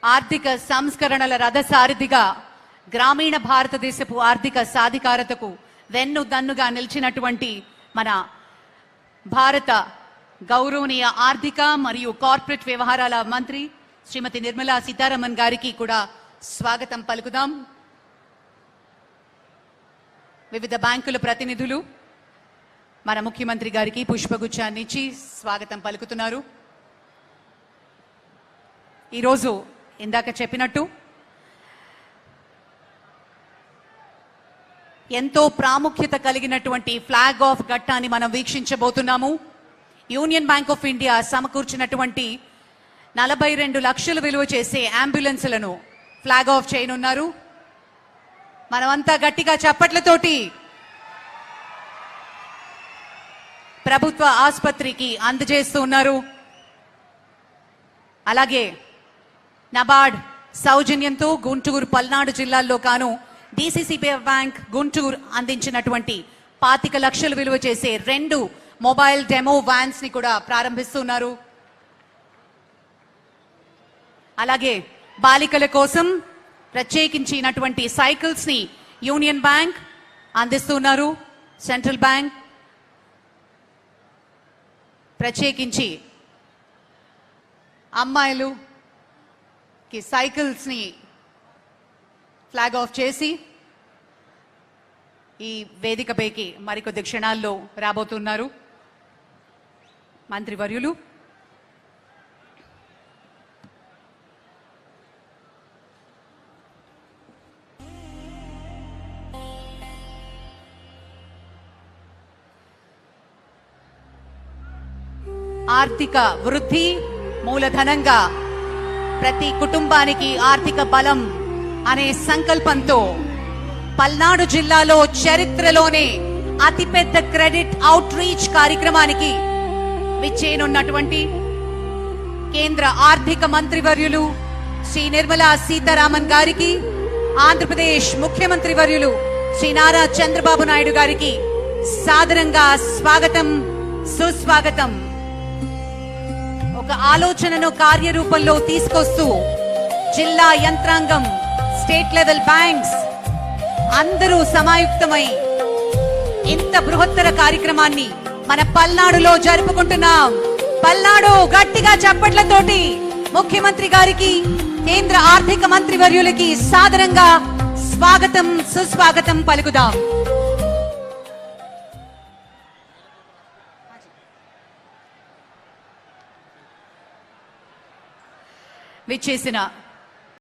ఆర్థిక సంస్కరణల రథసారథిగా గ్రామీణ భారతదేశపు ఆర్థిక సాధికారతకు వెన్నుదన్నుగా నిలిచినటువంటి మన భారత గౌరవనీయ ఆర్థిక మరియు కార్పొరేట్ వ్యవహారాల మంత్రి శ్రీమతి నిర్మలా సీతారామన్ గారికి కూడా స్వాగతం పలుకుదాం. వివిధ బ్యాంకుల ప్రతినిధులు మన ముఖ్యమంత్రి గారికి పుష్పగుచ్చాన్ని ఇచ్చి స్వాగతం పలుకుతున్నారు. ఈరోజు ఇందాక చెప్పినట్టు ఎంతో ప్రాముఖ్యత కలిగినటువంటి ఫ్లాగ్ ఆఫ్ ఘట్టాన్ని మనం వీక్షించబోతున్నాము. యూనియన్ బ్యాంక్ ఆఫ్ ఇండియా సమకూర్చినటువంటి 42 లక్షలు విలువ చేసే అంబులెన్స్లను ఫ్లాగ్ ఆఫ్ చేయనున్నారు. మనమంతా గట్టిగా చప్పట్లతోటి ప్రభుత్వ ఆసుపత్రికి అందజేస్తూ ఉన్నారు. అలాగే నబార్డ్ సౌజన్యంతో గుంటూరు, పల్నాడు జిల్లాల్లో కాను డిసిసిబి బ్యాంక్ గుంటూరు అందించినటువంటి 25 లక్షలు విలువ చేసే 2 మొబైల్ డెమో వ్యాన్స్ ని కూడా ప్రారంభిస్తున్నారు. అలాగే బాలికల కోసం ప్రత్యేకించినటువంటి సైకిల్స్ ని యూనియన్ బ్యాంక్ అందిస్తున్నారు. సెంట్రల్ బ్యాంక్ ప్రత్యేకించి అమ్మాయిలుకి సైకిల్స్ ని ఫ్లాగ్ ఆఫ్ చేసి ఈ వేదికపైకి మరికొద్ది క్షణాల్లో రాబోతున్నారు మంత్రివర్యులు. ఆర్థిక వృద్ధి మూలధనంగా ప్రతి కుటుంబానికి ఆర్థిక బలం అనే సంకల్పంతో పల్నాడు జిల్లాలో చరిత్రలోనే అతిపెద్ద క్రెడిట్ అవుట్ రీచ్ కార్యక్రమానికి విచ్చేయనున్నటువంటి కేంద్ర ఆర్థిక మంత్రివర్యులు శ్రీ నిర్మలా సీతారామన్ గారికి, ఆంధ్రప్రదేశ్ ముఖ్యమంత్రి వర్యులు శ్రీ నారా చంద్రబాబు నాయుడు గారికి సాదరంగా స్వాగతం, సుస్వాగతం. ఒక ఆలోచనను కార్యరూపంలో తీసుకొస్తూ జిల్లా యంత్రాంగం, స్టేట్ లెవెల్ బ్యాంక్స్ అందరూ సమాయుక్తమై ఇంత బృహత్తర కార్యక్రమాన్ని మన పల్నాడులో జరుపుకుంటున్నాం. పల్నాడు గట్టిగా చప్పట్లతోటి ముఖ్యమంత్రి గారికి, కేంద్ర ఆర్థిక మంత్రి వర్యులకి సాదరంగా స్వాగతం, సుస్వాగతం పలుకుదాం. విచ్చేసిన